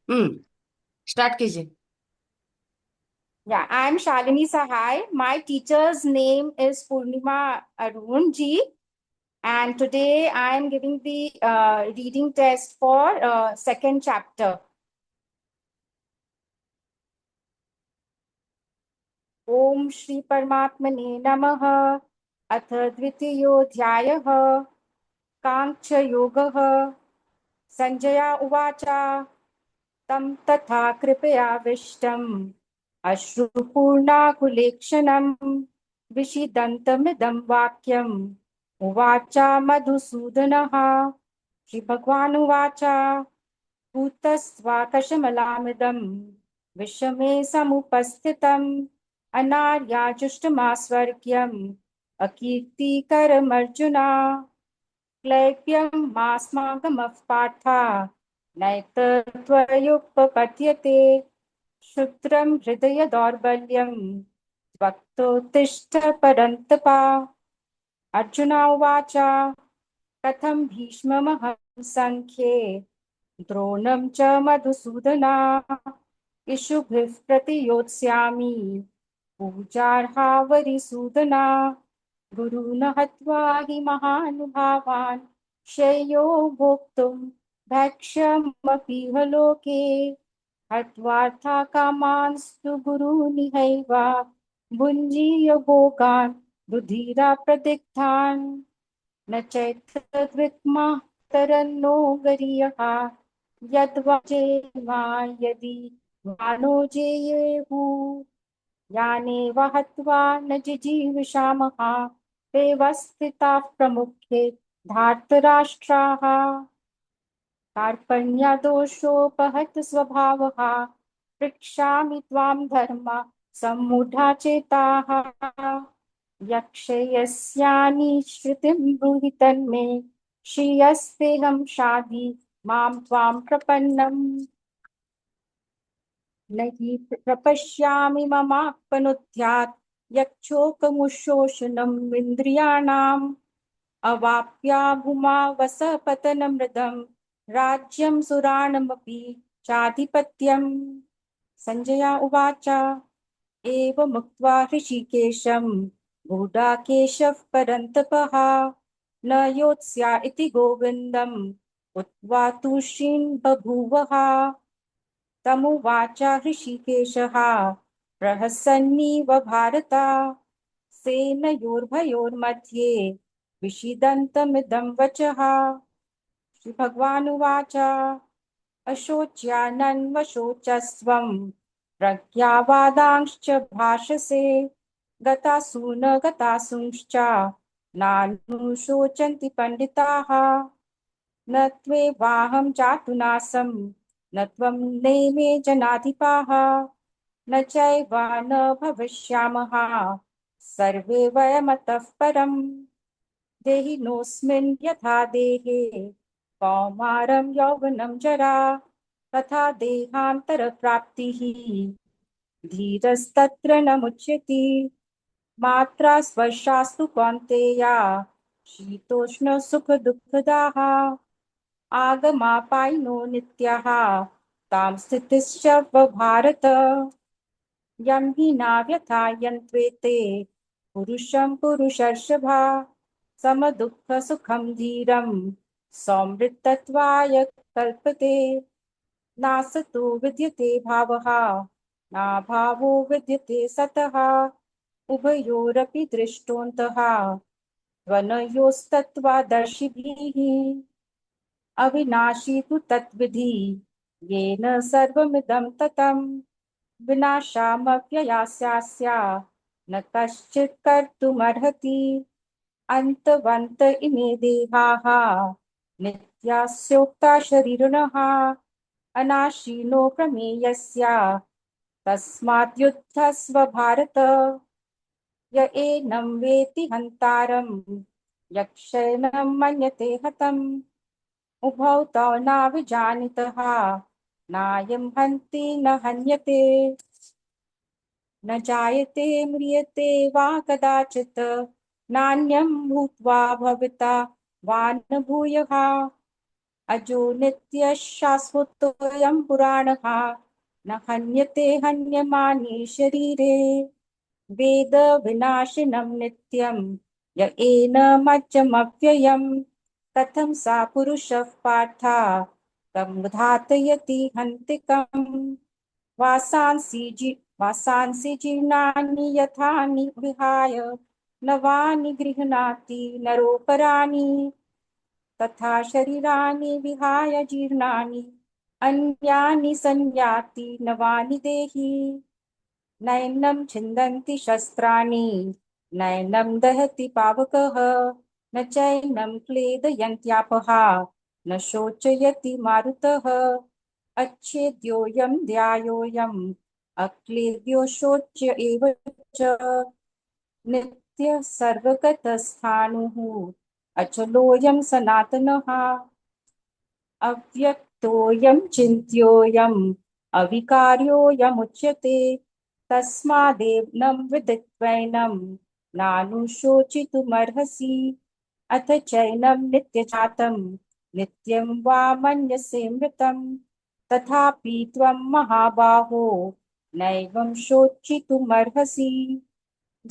Start कीजिए। Yeah, I'm Shalini Sahai. My teacher's name is Purnima Arun ji, and today I'm giving the reading test for second chapter. Om Shri Paramatmane Namaha. अथ द्वितीयोऽध्यायः काङ्क्ष्य योगः संजय उवाच तं तथा कृपयाविष्टम् अश्रुपूर्णाकुलेक्षणम् विषीदन्तमिदं वाक्यम् उवाच मधुसूदनः श्रीभगवानुवाच भूतस्त्वाकशमलामिदम् विषमे समुपस्थितम् अनार्याजुष्टमास्वर्ग्यम् अकीर्तिकरमर्जुना क्लैप्यं मास्माकमः पार्था नैतत्त्वयुपपद्यते क्षुद्रं हृदय दौर्बल्यं वक्तुत्तिष्ठ परन्तपा अर्जुन उवाच कथं भीष्ममहं संख्ये द्रोणं च मधुसूदना इषुभिः प्रतियोत्स्यामि पूजार्हावरिसूदना गुरून् हत्वा हि महानुभावान् श्रेयो भोक्तुं भक्ष्यमपीह लोके हत्वार्था कामांस्तु गुरूनिहैव भुञ्जीय भोगान् रुधिरा प्रदिग्धान् न चैतद्विक्मः तरन्नो गरीयः यद्वाजेमा यदि मानो जेयेयुः यानेव हत्वा न जिजीविषामः ते स्थिताः प्रमुखे धार्तराष्ट्राः कार्पण्यदोषोपहत स्वभावः पृच्छामि त्वां धर्म सम्मूढा चेताः यक्षयस्यानि श्रुतिं ब्रूहि तन्मे श्रियस्तेऽहं शाधि मां त्वां प्रपन्नम् न हि प्रपश्यामि ममाप्नुद्यात् यक्षोकमुशोषणम् इन्द्रियाणाम् अवाप्या भूमा वसपतनमृदम् राज्यं सुराणमपि चाधिपत्यम् संजय उवाच एवमुक्त्वा ऋषिकेशं गूढाकेशः परन्तपः न योत्स्या इति गोविन्दम् उक्त्वा तूष्णीं बभूवः तमुवाच ऋषिकेशः प्रहसन्निव भारत सेनयोर्भयोर्मध्ये विषीदन्तमिदं वचः श्रीभगवानुवाच अशोच्यानन्वशोचस्त्वं प्रज्ञावादांश्च भाषसे गतासु न गतासूंश्च नानुशोचन्ति पण्डिताः न त्वेवाहं जातुनासं न त्वं नेमे जनाधिपाः न चैव न भविष्यामः सर्वे वयमतः परम् देहिनोऽस्मिन् यथा देहे कौमारं यौवनं जरा तथा देहान्तरप्राप्तिः धीरस्तत्र न मुच्यते मात्रा स्पर्शास्तु कौन्तेया शीतोष्णसुखदुःखदाः आगमापायिनो नित्याः तां स्थितिश्च भारत यं हि नाव्यथायन्त्वेते पुरुषं पुरुषर्षभा समदुःखसुखं धीरं सौमृतत्वाय कल्पते नासतो विद्यते भावः नाभावो विद्यते सतः उभयोरपि दृष्टोऽन्तः त्वनयोस्तत्त्वादर्शिभिः अविनाशी तु तत्विधि येन सर्वमिदं ततं विनाशामव्ययास्यास्य न कश्चित् कर्तुमर्हति अन्तवन्त इमे देहाः नित्यास्योक्ता शरीरिणः अनाशिनो प्रमेयस्य तस्मात् युद्धस्व भारत य एनं वेति हन्तारं यक्षेनं मन्यते हतम् उभौ तौ नाविजानीतः नायं हन्ति न हन्यते न जायते म्रियते वा कदाचित् नान्यं भूत्वा भविता वा न भूयः अजो नित्यः शाश्वतोऽयं पुराणः न हन्यते हन्यमाने शरीरे वेदविनाशिनं नित्यं य एनमच्चमव्ययम् कथं सा पुरुषः पार्थ तं घातयति हन्तिकम् वासांसि जीर्णानि यथा विहाय नवानि गृह्णाति नरोपराणि तथा शरीराणि विहाय जीर्णानि अन्यानि संयाति नवानि देहि नैनं छिन्दन्ति शस्त्राणि नैनं दहति पावकः न चैनं क्लेदयन्त्यापः न शोचयति मारुतः अच्छेद्योऽयं ध्यायोऽयम् अक्लेद्यो शोच्य एव च नित्यः सर्वगतस्थाणुः अचलोऽयं सनातनः अव्यक्तोऽयं चिन्त्योऽयम् अविकार्योऽयमुच्यते तस्मादेवं विदित्वैनं नानुशोचितुमर्हसि अथ चैनं नित्यजातं नित्यं वा मन्यसे मृतं तथापि त्वं महाबाहो नैवं शोचितुमर्हसि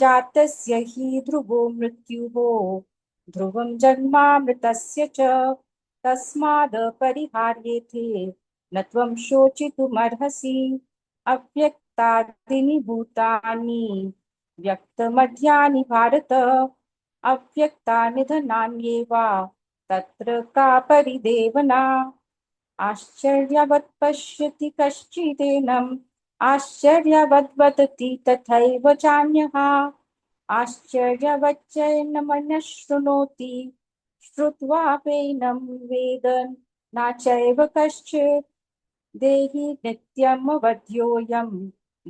जातस्य हि ध्रुवो मृत्युः ध्रुवं जन्मामृतस्य च तस्मादपरिहार्येथे न त्वं शोचितुमर्हसि अव्यक्तादीनि भूतानि व्यक्तमध्यानि भारत अव्यक्तानिधनान्येव तत्र का परिदेवना आश्चर्यवत् पश्यति कश्चिदेनम् आश्चर्यवद् वदति तथैव चान्यः आश्चर्यवच्चैनमन्यः शृणोति श्रुत्वाप्येनं वेद न चैव कश्चित् देहि नित्यमवध्योऽयं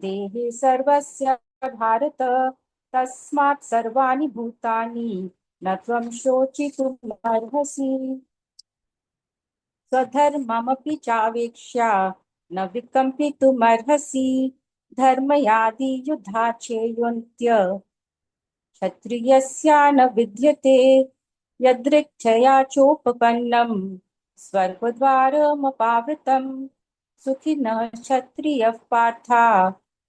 देहे सर्वस्य भारत तस्मात् सर्वाणि भूतानि न त्वं शोचितुमर्हसि स्वधर्ममपि चावेक्ष्य न विकम्पितुमर्हसि धर्मयादियुधा चेयोन्त्य क्षत्रियस्य न विद्यते यदृच्छया चोपपन्नं स्वर्गद्वारमपावृतं सुखिनः क्षत्रियः पार्थ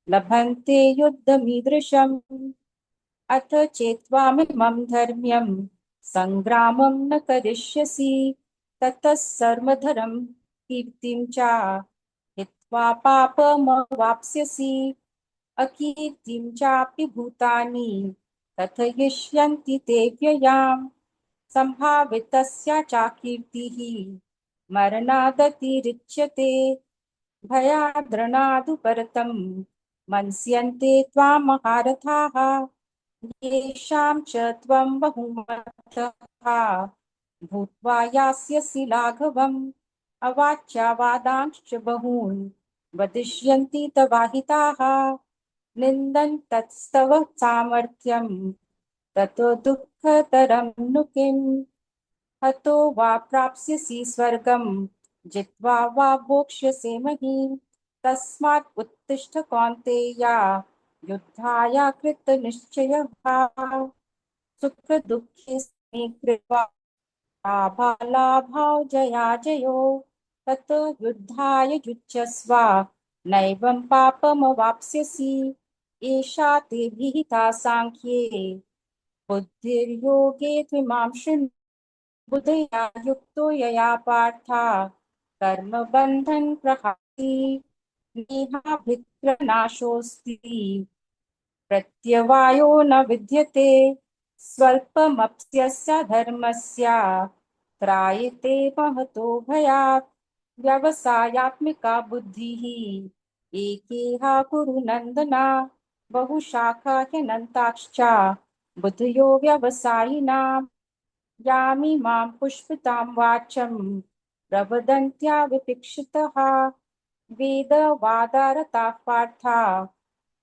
लभन्ते युद्धमीदृशम् अथ चेत्त्वामिमं धर्म्यं सङ्ग्रामं न करिष्यसि ततः सर्वधरं कीर्तिं च हित्वा पापमवाप्स्यसि अकीर्तिं चापि भूतानि कथयिष्यन्ति ते व्ययाम् सम्भावितस्य चाकीर्तिः मरणादतिरिच्यते भयाद्रणादुपरतं मन्स्यन्ते त्वां महारथाः येषां च त्वं बहुमतः भूत्वा यास्यसि लाघवम् अवाच्यवादांश्च बहून् वदिष्यन्ति तवाहिताः निन्दन्तस्तव सामर्थ्यं ततो दुःखतरं नु किम् हतो वा प्राप्स्यसि स्वर्गं जित्वा वा भोक्ष्यसे महीम् तस्मात् उत्तिष्ठ कौन्तेय युद्धाय कृतनिश्चयः भव सुखदुःखे समे कृत्वा लाभालाभौ जयाजयो ततो युद्धाय युज्यस्व नैवं पापमवाप्स्यसि एषा ते विहिता साङ्ख्ये बुद्धिर्योगे त्विमां शृणु बुद्धया युक्तो यया पार्थ कर्मबन्धं प्रहाति नेहाभिक्रमनाशोऽस्ति प्रत्यवायो न विद्यते स्वल्पमप्स्यस्य धर्मस्य त्रायते महतो भयात् व्यवसायात्मिका बुद्धिः एकेहा कुरु नन्दना बहुशाखा ह्यनन्ताश्च बुद्धयो व्यवसायिनां यामिमां पुष्पितां वाचं प्रवदन्त्या विपिक्षितः वेदवादारताः पार्थ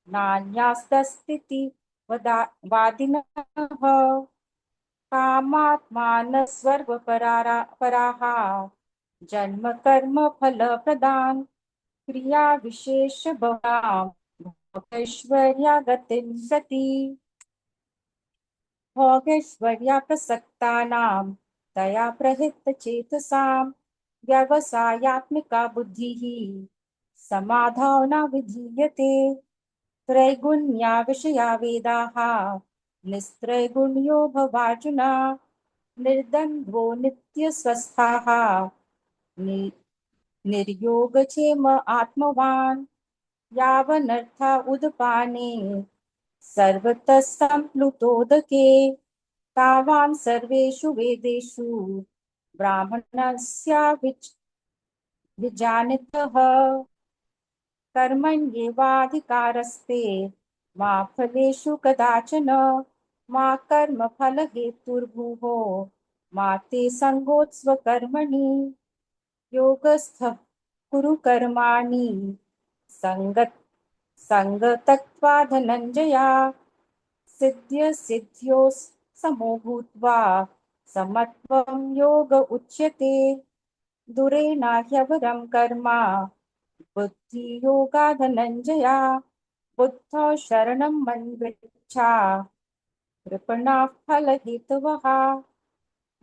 नान्यास्तस्तीति वादिनः कामात्मानस्वर्गपराः जन्म कर्म फलप्रदान् क्रियाविशेषबहुलां भोगैश्वर्यागतिं प्रति भोगैश्वर्याप्रसक्तानां तया प्रहृतचेतसां व्यवसायात्मिका बुद्धिः समाधाना विधीयते। त्रैगुण्या विषया वेदाः निस्त्रैगुण्यो भवार्जुन। निर्द्वन्द्वो नित्यस्वस्थाः निर्योगक्षेम आत्मवान्। यावनर्था उदपाने सर्वतः सम्प्लुतोदके तावान् सर्वेषु वेदेषु ब्राह्मणस्य विजानीतः। कर्मण्येवाधिकारस्ते मा फलेषु कदाचन। मा कर्मफलहेतुर्भुवो मा ते सङ्गोत्स्व कर्मणि। योगस्थः कुरु कर्माणि संगतत्वा धनञ्जया। सिद्ध्यो समो भूत्वा समत्वं योग उच्यते। दुरेनाह्यवरं कर्म बुद्धियोगा धनञ्जया। बुद्धौ शरणं मन्विच्छा कृपणाः फलहेतवः।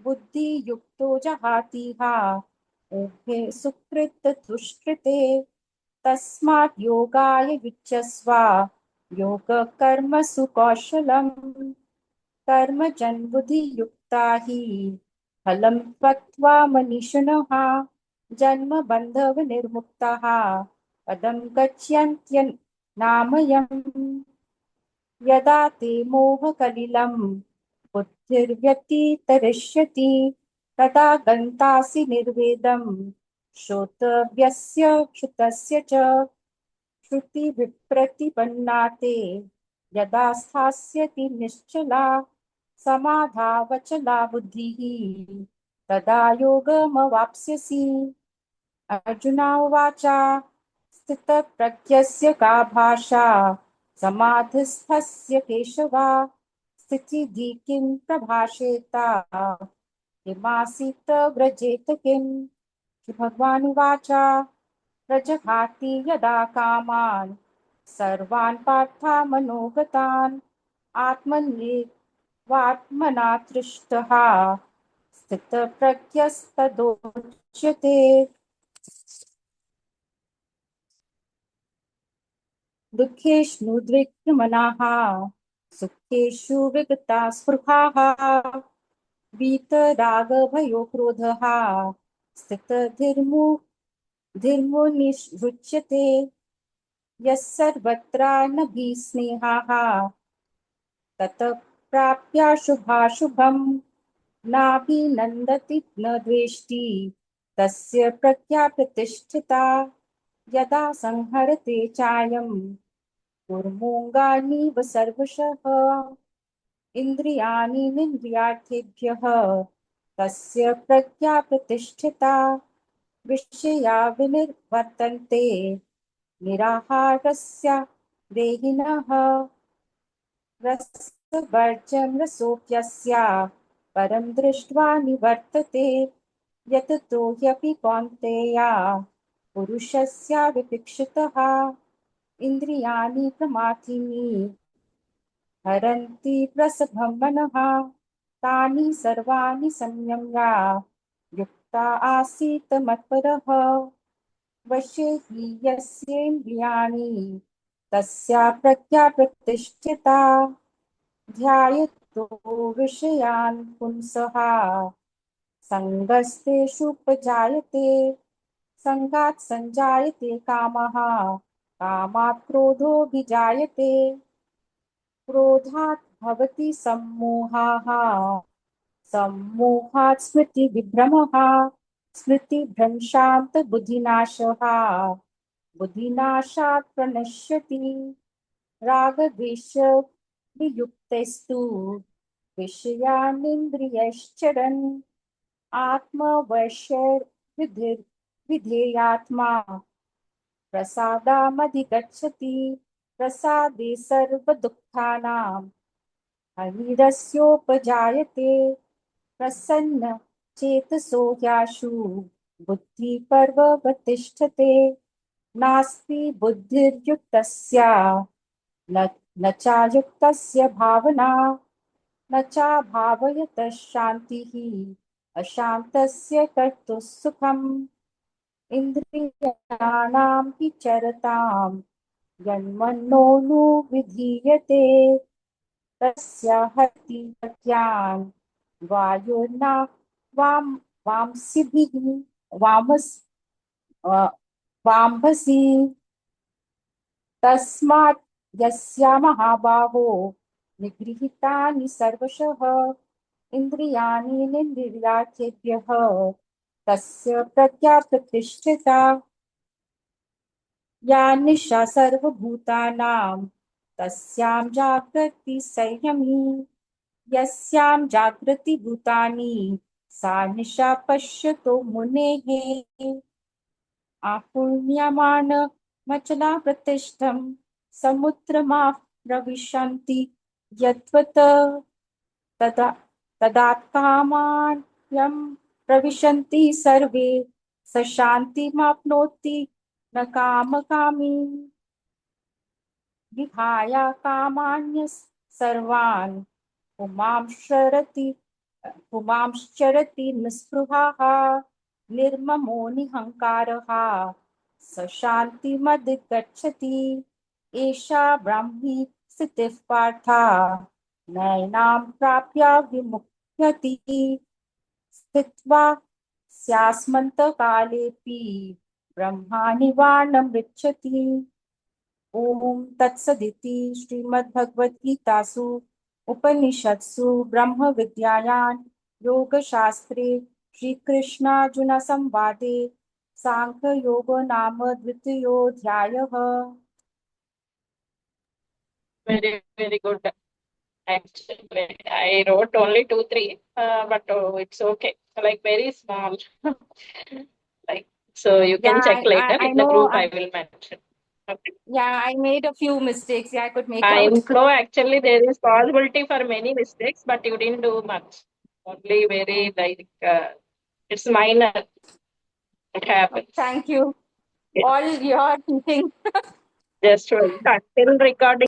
बुद्धियुक्तो जहातीह उभे सुकृत दुष्कृते। तस्मात् योगाय युज्यस्व योग कर्मसु कौशलम्। कर्मजन् बुद्धियुक्ता हि फलं त्यक्त्वा मनीषिणः जन्म बन्धविनिर्मुक्ताः पदं गच्छन्त्यनामयम्। यदा ते मोहकलिलं बुद्धिर्व्यतितरिष्यति तदा गन्तासि निर्वेदं श्रोतव्यस्य श्रुतस्य च। श्रुतिविप्रतिपन्ना ते यदा स्थास्यति निश्चला समाधावचला बुद्धिः तदा योगमवाप्स्यसि। अर्जुन उवाच स्थितप्रज्ञस्य का भाषा समाधिस्थस्य केशव। स्थितिधि किं प्रभाषेत किमासीत व्रजेत किम्। श्री भगवान उवाच प्रजहाति यदा कामान् सर्वान् पार्थामनोगतान् आत्मन्येवात्मना तृष्टः स्थितप्रज्ञस्तदोच्यते। दुःखेष्वनुद्विग्नमनाः सुखेषु विगताः स्पृहाः वीतरागभयो क्रोधः स्थितधीर्मुनिरुच्यते। यः सर्वत्रानभिस्नेहाः ततः प्राप्याशुभाशुभम् नाभिनन्दति न द्वेष्टि तस्य प्रज्ञा प्रतिष्ठिता। यदा संहरते चायं कुर्मोऽङ्गानीव सर्वशः इन्द्रियाणि निन्द्रियार्थेभ्यः तस्य प्रज्ञा प्रतिष्ठिता। विषया विनिर्वर्तन्ते निराहारस्य देहिनः रसवर्जं रसोऽप्यस्य परं दृष्ट्वा निवर्तते। यततो ह्यपि कौन्तेय पुरुषस्य विपिक्षितः इन्द्रियाणि प्रमाथीनि हरन्ति प्रसभं मनः। तानि सर्वाणि संयम्य युक्ता आसीत् मत्परः। वशे हि यस्येन्द्रियाणि तस्या प्रज्ञा प्रतिष्ठिता। ध्यायतो विषयान् पुंसः सङ्गस्तेषुपजायते। सङ्गात् सञ्जायते कामः कामात् क्रोधोऽभिजायते। क्रोधात् भवति सम्मोहः सम्मोहात् स्मृतिविभ्रमः स्मृतिभ्रंशात् बुद्धिनाशः बुद्धिनाशात् प्रणश्यति। रागद्वेषवियुक्तैस्तु विषयानिन्द्रियैश्चरन् आत्मवशैर्विधेयात्मा प्रसादामधिगच्छति। प्रसादे सर्वदुःखानां हरिरस्योपजायते। प्रसन्न चेतसो ह्याशु बुद्धिपर्ववतिष्ठते। नास्ति बुद्धिर्युक्तस्य न न चायुक्तस्य भावना न चाभावयतः शान्तिः अशान्तस्य कर्तुः सुखम् इन्द्रियाणां हि चरतां यन्मनोनुविधीयते तस्य हति प्रज्ञान् वायुर्ना वाम वांसिभिः वामस वाम्भसि तस्मात् यस्या महाबाहो निगृहीतानि सर्वशः इन्द्रियाणि निन्द्रियार्थेभ्यः तस्य प्रज्ञा प्रतिष्ठिता या निशा सर्वभूतानां तस्यां जागृति संयमी यस्यां जागृति भूतानि सा निशा पश्यतो मुनेः आपूर्ण्यमानमचला प्रतिष्ठं समुद्रमाः प्रविशन्ति यद्वत् तदा तदात्कामायं प्रविशन्ति सर्वे स शान्तिमाप्नोति न कामकामी विहाय कामान्य सर्वान् पुमांश्चरति निःस्पृहाः निर्ममो निहङ्कारः स शान्तिमधिगच्छति एषा ब्राह्मी स्थितिः पार्था नैनां प्राप्य विमुह्यति स्थित्वा स्यास्मन्तकालेऽपि ब्रह्मानिवार्णमृच्छति ओम तत्सदिति श्रीमद्भगवद्गीतासु उपनिषत्सु ब्रह्मविद्यायां योगशास्त्रे श्रीकृष्णार्जुन संवादे सांख्ययोगो नाम द्वितीयोऽध्यायः। Very good. Actually, I wrote only 2, 3, but it's okay. Like very small. Like so, you can check later I in the know. group. I will mention. Okay. Yeah, I made a few mistakes. Yeah, I could make In out. flow, actually, there is possibility for many mistakes, but you didn't do much. Only very like it's minor. It happens. Thank you. All your teaching. Just wait until recording.